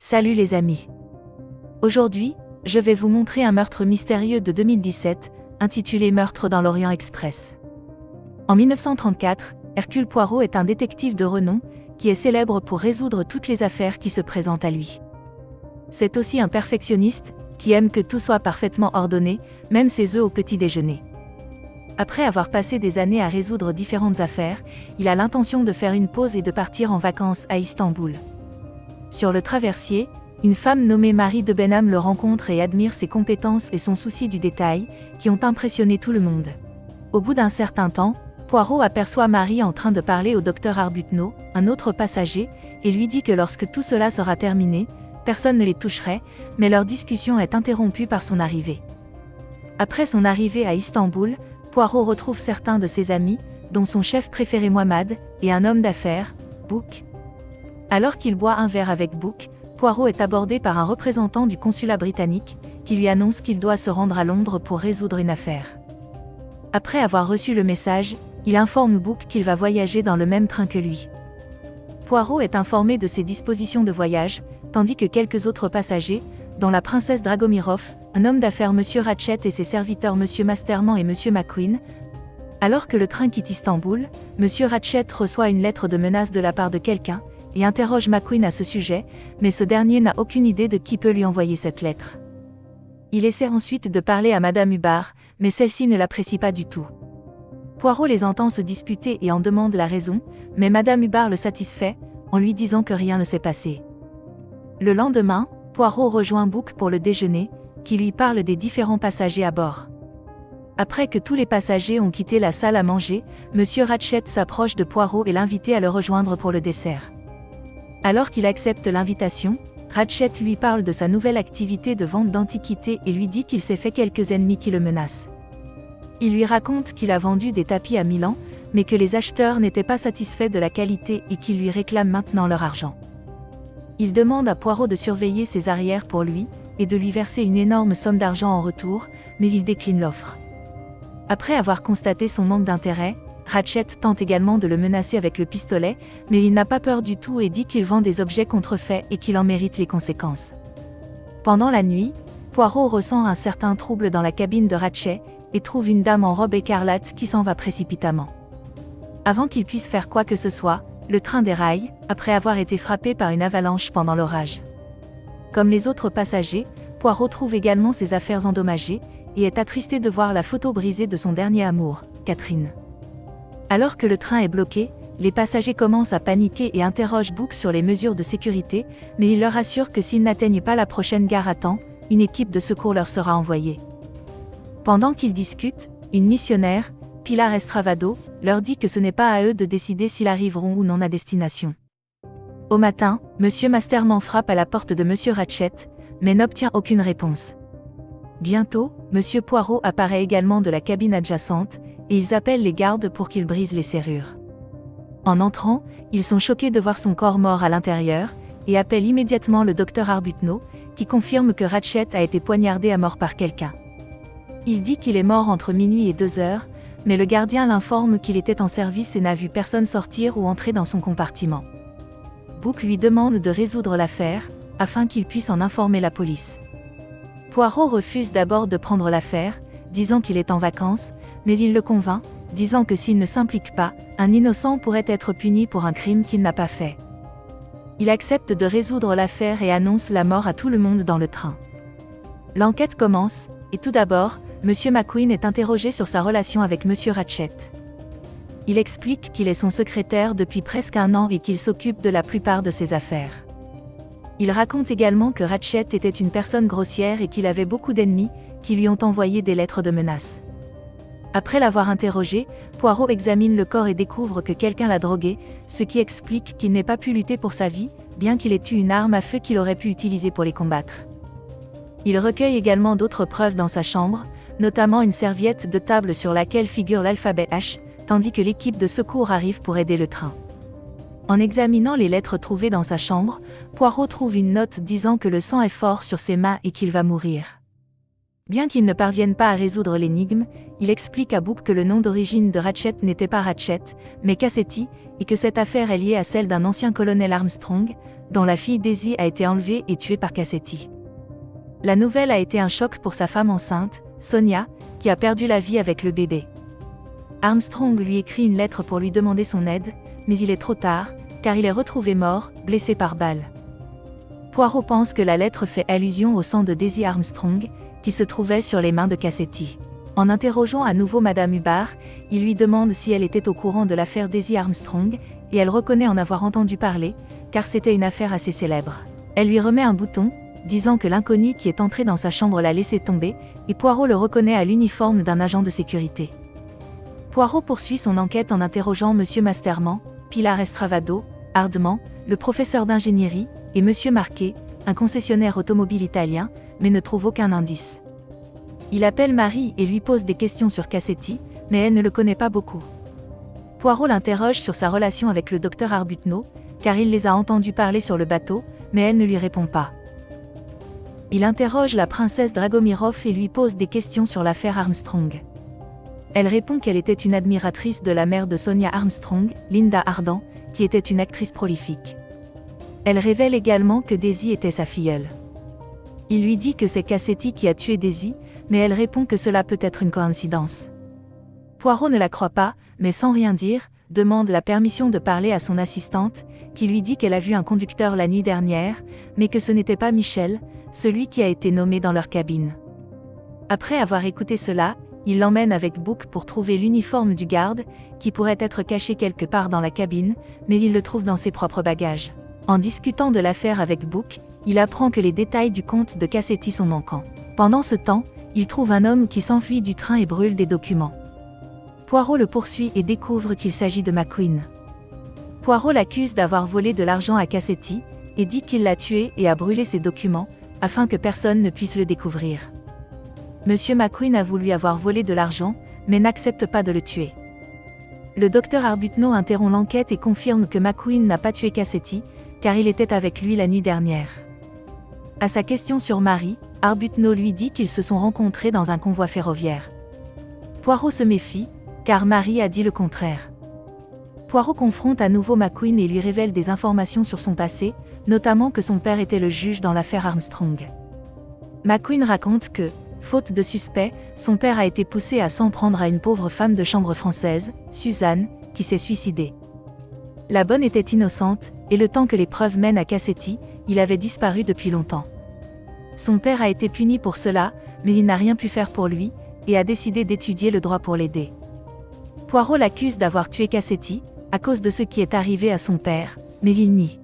Salut les amis. Aujourd'hui, je vais vous montrer un meurtre mystérieux de 2017, intitulé Meurtre dans l'Orient Express. En 1934, Hercule Poirot est un détective de renom, qui est célèbre pour résoudre toutes les affaires qui se présentent à lui. C'est aussi un perfectionniste, qui aime que tout soit parfaitement ordonné, même ses œufs au petit déjeuner. Après avoir passé des années à résoudre différentes affaires, il a l'intention de faire une pause et de partir en vacances à Istanbul. Sur le traversier, une femme nommée Marie de Benham le rencontre et admire ses compétences et son souci du détail, qui ont impressionné tout le monde. Au bout d'un certain temps, Poirot aperçoit Marie en train de parler au docteur Arbuthnot, un autre passager, et lui dit que lorsque tout cela sera terminé, personne ne les toucherait, mais leur discussion est interrompue par son arrivée. Après son arrivée à Istanbul, Poirot retrouve certains de ses amis, dont son chef préféré Mohamed, et un homme d'affaires, Book. Alors qu'il boit un verre avec Book, Poirot est abordé par un représentant du consulat britannique, qui lui annonce qu'il doit se rendre à Londres pour résoudre une affaire. Après avoir reçu le message, il informe Book qu'il va voyager dans le même train que lui. Poirot est informé de ses dispositions de voyage, tandis que quelques autres passagers, dont la princesse Dragomirov, un homme d'affaires M. Ratchet et ses serviteurs M. Masterman et M. McQueen. Alors que le train quitte Istanbul, M. Ratchet reçoit une lettre de menace de la part de quelqu'un, et interroge McQueen à ce sujet, mais ce dernier n'a aucune idée de qui peut lui envoyer cette lettre. Il essaie ensuite de parler à Madame Hubbard, mais celle-ci ne l'apprécie pas du tout. Poirot les entend se disputer et en demande la raison, mais Madame Hubbard le satisfait, en lui disant que rien ne s'est passé. Le lendemain, Poirot rejoint Book pour le déjeuner, qui lui parle des différents passagers à bord. Après que tous les passagers ont quitté la salle à manger, M. Ratchet s'approche de Poirot et l'invite à le rejoindre pour le dessert. Alors qu'il accepte l'invitation, Ratchet lui parle de sa nouvelle activité de vente d'antiquités et lui dit qu'il s'est fait quelques ennemis qui le menacent. Il lui raconte qu'il a vendu des tapis à Milan, mais que les acheteurs n'étaient pas satisfaits de la qualité et qu'ils lui réclament maintenant leur argent. Il demande à Poirot de surveiller ses arrières pour lui, et de lui verser une énorme somme d'argent en retour, mais il décline l'offre. Après avoir constaté son manque d'intérêt, Ratchet tente également de le menacer avec le pistolet, mais il n'a pas peur du tout et dit qu'il vend des objets contrefaits et qu'il en mérite les conséquences. Pendant la nuit, Poirot ressent un certain trouble dans la cabine de Ratchet, et trouve une dame en robe écarlate qui s'en va précipitamment. Avant qu'il puisse faire quoi que ce soit, le train déraille, après avoir été frappé par une avalanche pendant l'orage. Comme les autres passagers, Poirot trouve également ses affaires endommagées, et est attristé de voir la photo brisée de son dernier amour, Catherine. Alors que le train est bloqué, les passagers commencent à paniquer et interrogent Book sur les mesures de sécurité, mais il leur assure que s'ils n'atteignent pas la prochaine gare à temps, une équipe de secours leur sera envoyée. Pendant qu'ils discutent, une missionnaire, Pilar Estravado, leur dit que ce n'est pas à eux de décider s'ils arriveront ou non à destination. Au matin, M. Masterman frappe à la porte de M. Ratchet, mais n'obtient aucune réponse. Bientôt, M. Poirot apparaît également de la cabine adjacente, et ils appellent les gardes pour qu'ils brisent les serrures. En entrant, ils sont choqués de voir son corps mort à l'intérieur, et appellent immédiatement le docteur Arbuthnot, qui confirme que Ratchet a été poignardé à mort par quelqu'un. Il dit qu'il est mort entre minuit et 2 heures, mais le gardien l'informe qu'il était en service et n'a vu personne sortir ou entrer dans son compartiment. Book lui demande de résoudre l'affaire, afin qu'il puisse en informer la police. Poirot refuse d'abord de prendre l'affaire, disant qu'il est en vacances, mais il le convainc, disant que s'il ne s'implique pas, un innocent pourrait être puni pour un crime qu'il n'a pas fait. Il accepte de résoudre l'affaire et annonce la mort à tout le monde dans le train. L'enquête commence, et tout d'abord, M. McQueen est interrogé sur sa relation avec M. Ratchet. Il explique qu'il est son secrétaire depuis presque 1 an et qu'il s'occupe de la plupart de ses affaires. Il raconte également que Ratchet était une personne grossière et qu'il avait beaucoup d'ennemis, qui lui ont envoyé des lettres de menace. Après l'avoir interrogé, Poirot examine le corps et découvre que quelqu'un l'a drogué, ce qui explique qu'il n'ait pas pu lutter pour sa vie, bien qu'il ait eu une arme à feu qu'il aurait pu utiliser pour les combattre. Il recueille également d'autres preuves dans sa chambre, notamment une serviette de table sur laquelle figure l'alphabet H, tandis que l'équipe de secours arrive pour aider le train. En examinant les lettres trouvées dans sa chambre, Poirot trouve une note disant que le sang est fort sur ses mains et qu'il va mourir. Bien qu'il ne parvienne pas à résoudre l'énigme, il explique à Book que le nom d'origine de Ratchet n'était pas Ratchet, mais Cassetti, et que cette affaire est liée à celle d'un ancien colonel Armstrong, dont la fille Daisy a été enlevée et tuée par Cassetti. La nouvelle a été un choc pour sa femme enceinte, Sonia, qui a perdu la vie avec le bébé. Armstrong lui écrit une lettre pour lui demander son aide, mais il est trop tard, car il est retrouvé mort, blessé par balle. Poirot pense que la lettre fait allusion au sang de Daisy Armstrong, qui se trouvait sur les mains de Cassetti. En interrogeant à nouveau Madame Hubbard, il lui demande si elle était au courant de l'affaire Daisy Armstrong, et elle reconnaît en avoir entendu parler, car c'était une affaire assez célèbre. Elle lui remet un bouton, disant que l'inconnu qui est entré dans sa chambre l'a laissé tomber, et Poirot le reconnaît à l'uniforme d'un agent de sécurité. Poirot poursuit son enquête en interrogeant Monsieur Masterman, Pilar Estravado, Hardman, le professeur d'ingénierie, et Monsieur Marquet, un concessionnaire automobile italien, mais ne trouve aucun indice. Il appelle Marie et lui pose des questions sur Cassetti, mais elle ne le connaît pas beaucoup. Poirot l'interroge sur sa relation avec le docteur Arbuthnot, car il les a entendus parler sur le bateau, mais elle ne lui répond pas. Il interroge la princesse Dragomirov et lui pose des questions sur l'affaire Armstrong. Elle répond qu'elle était une admiratrice de la mère de Sonia Armstrong, Linda Arden, qui était une actrice prolifique. Elle révèle également que Daisy était sa filleule. Il lui dit que c'est Cassetti qui a tué Daisy, mais elle répond que cela peut être une coïncidence. Poirot ne la croit pas, mais sans rien dire, demande la permission de parler à son assistante, qui lui dit qu'elle a vu un conducteur la nuit dernière, mais que ce n'était pas Michel, celui qui a été nommé dans leur cabine. Après avoir écouté cela, il l'emmène avec Book pour trouver l'uniforme du garde, qui pourrait être caché quelque part dans la cabine, mais il le trouve dans ses propres bagages. En discutant de l'affaire avec Book, il apprend que les détails du compte de Cassetti sont manquants. Pendant ce temps, il trouve un homme qui s'enfuit du train et brûle des documents. Poirot le poursuit et découvre qu'il s'agit de McQueen. Poirot l'accuse d'avoir volé de l'argent à Cassetti, et dit qu'il l'a tué et a brûlé ses documents, afin que personne ne puisse le découvrir. Monsieur McQueen a voulu avoir volé de l'argent, mais n'accepte pas de le tuer. Le docteur Arbuthnot interrompt l'enquête et confirme que McQueen n'a pas tué Cassetti, car il était avec lui la nuit dernière. À sa question sur Marie, Arbuthnot lui dit qu'ils se sont rencontrés dans un convoi ferroviaire. Poirot se méfie, car Marie a dit le contraire. Poirot confronte à nouveau McQueen et lui révèle des informations sur son passé, notamment que son père était le juge dans l'affaire Armstrong. McQueen raconte que, faute de suspect, son père a été poussé à s'en prendre à une pauvre femme de chambre française, Suzanne, qui s'est suicidée. La bonne était innocente, et le temps que les preuves mènent à Cassetti, il avait disparu depuis longtemps. Son père a été puni pour cela, mais il n'a rien pu faire pour lui, et a décidé d'étudier le droit pour l'aider. Poirot l'accuse d'avoir tué Cassetti, à cause de ce qui est arrivé à son père, mais il nie.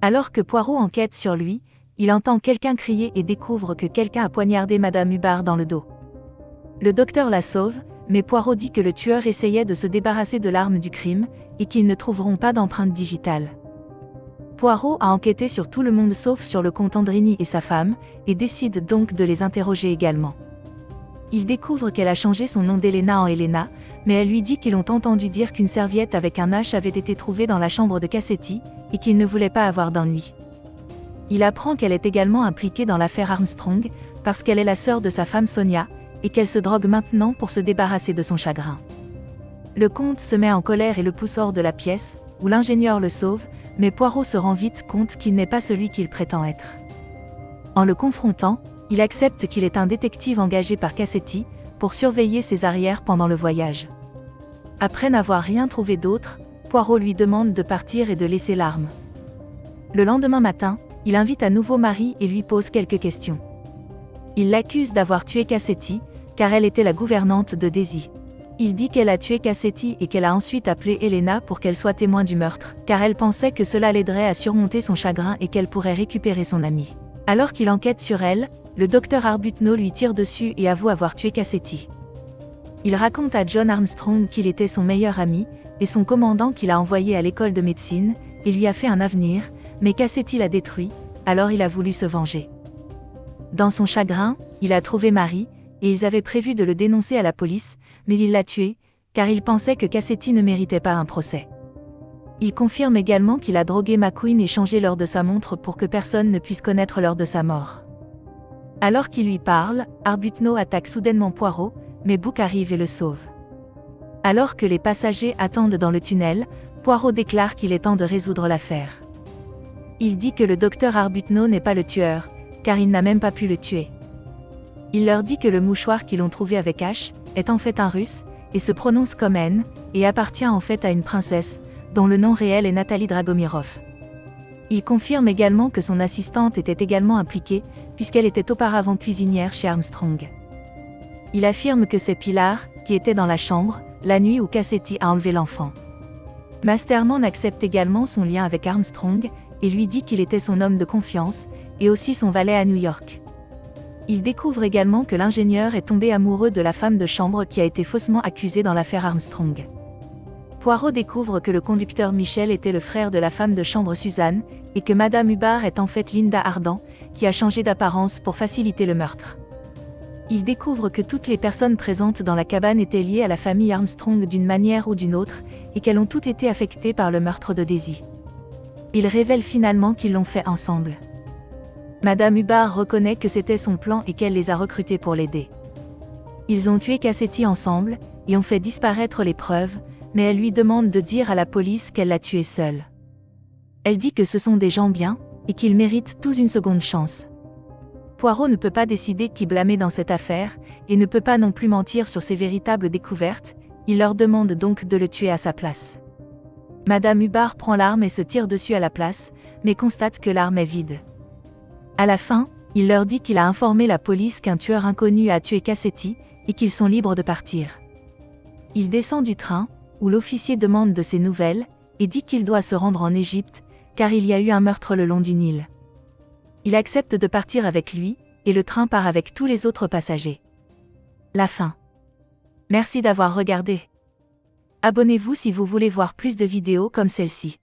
Alors que Poirot enquête sur lui, il entend quelqu'un crier et découvre que quelqu'un a poignardé Madame Hubbard dans le dos. Le docteur la sauve, mais Poirot dit que le tueur essayait de se débarrasser de l'arme du crime, et qu'ils ne trouveront pas d'empreinte digitale. Poirot a enquêté sur tout le monde sauf sur le comte Andrini et sa femme, et décide donc de les interroger également. Il découvre qu'elle a changé son nom d'Elena en Elena, mais elle lui dit qu'ils ont entendu dire qu'une serviette avec un H avait été trouvée dans la chambre de Cassetti, et qu'ils ne voulaient pas avoir d'ennui. Il apprend qu'elle est également impliquée dans l'affaire Armstrong, parce qu'elle est la sœur de sa femme Sonia, et qu'elle se drogue maintenant pour se débarrasser de son chagrin. Le comte se met en colère et le pousse hors de la pièce, où l'ingénieur le sauve, mais Poirot se rend vite compte qu'il n'est pas celui qu'il prétend être. En le confrontant, il accepte qu'il est un détective engagé par Cassetti, pour surveiller ses arrières pendant le voyage. Après n'avoir rien trouvé d'autre, Poirot lui demande de partir et de laisser l'arme. Le lendemain matin, il invite à nouveau Marie et lui pose quelques questions. Il l'accuse d'avoir tué Cassetti, car elle était la gouvernante de Daisy. Il dit qu'elle a tué Cassetti et qu'elle a ensuite appelé Elena pour qu'elle soit témoin du meurtre, car elle pensait que cela l'aiderait à surmonter son chagrin et qu'elle pourrait récupérer son amie. Alors qu'il enquête sur elle, le docteur Arbuthnot lui tire dessus et avoue avoir tué Cassetti. Il raconte à John Armstrong qu'il était son meilleur ami, et son commandant qu'il a envoyé à l'école de médecine, et lui a fait un avenir, mais Cassetti l'a détruit, alors il a voulu se venger. Dans son chagrin, il a trouvé Marie, et ils avaient prévu de le dénoncer à la police, mais il l'a tué, car il pensait que Cassetti ne méritait pas un procès. Il confirme également qu'il a drogué McQueen et changé l'heure de sa montre pour que personne ne puisse connaître l'heure de sa mort. Alors qu'il lui parle, Arbuthnot attaque soudainement Poirot, mais Book arrive et le sauve. Alors que les passagers attendent dans le tunnel, Poirot déclare qu'il est temps de résoudre l'affaire. Il dit que le docteur Arbuthnot n'est pas le tueur, car il n'a même pas pu le tuer. Il leur dit que le mouchoir qu'ils ont trouvé avec H est en fait un russe, et se prononce comme N, et appartient en fait à une princesse, dont le nom réel est Nathalie Dragomirov. Il confirme également que son assistante était également impliquée, puisqu'elle était auparavant cuisinière chez Armstrong. Il affirme que c'est Pilar, qui était dans la chambre, la nuit où Cassetti a enlevé l'enfant. Masterman accepte également son lien avec Armstrong, et lui dit qu'il était son homme de confiance, et aussi son valet à New York. Il découvre également que l'ingénieur est tombé amoureux de la femme de chambre qui a été faussement accusée dans l'affaire Armstrong. Poirot découvre que le conducteur Michel était le frère de la femme de chambre Suzanne, et que Madame Hubbard est en fait Linda Ardan, qui a changé d'apparence pour faciliter le meurtre. Il découvre que toutes les personnes présentes dans la cabane étaient liées à la famille Armstrong d'une manière ou d'une autre, et qu'elles ont toutes été affectées par le meurtre de Daisy. Il révèle finalement qu'ils l'ont fait ensemble. Madame Hubbard reconnaît que c'était son plan et qu'elle les a recrutés pour l'aider. Ils ont tué Cassetti ensemble, et ont fait disparaître les preuves, mais elle lui demande de dire à la police qu'elle l'a tué seule. Elle dit que ce sont des gens bien, et qu'ils méritent tous une seconde chance. Poirot ne peut pas décider qui blâmer dans cette affaire, et ne peut pas non plus mentir sur ses véritables découvertes, il leur demande donc de le tuer à sa place. Madame Hubbard prend l'arme et se tire dessus à la place, mais constate que l'arme est vide. À la fin, il leur dit qu'il a informé la police qu'un tueur inconnu a tué Cassetti, et qu'ils sont libres de partir. Il descend du train, où l'officier demande de ses nouvelles, et dit qu'il doit se rendre en Égypte, car il y a eu un meurtre le long du Nil. Il accepte de partir avec lui, et le train part avec tous les autres passagers. La fin. Merci d'avoir regardé. Abonnez-vous si vous voulez voir plus de vidéos comme celle-ci.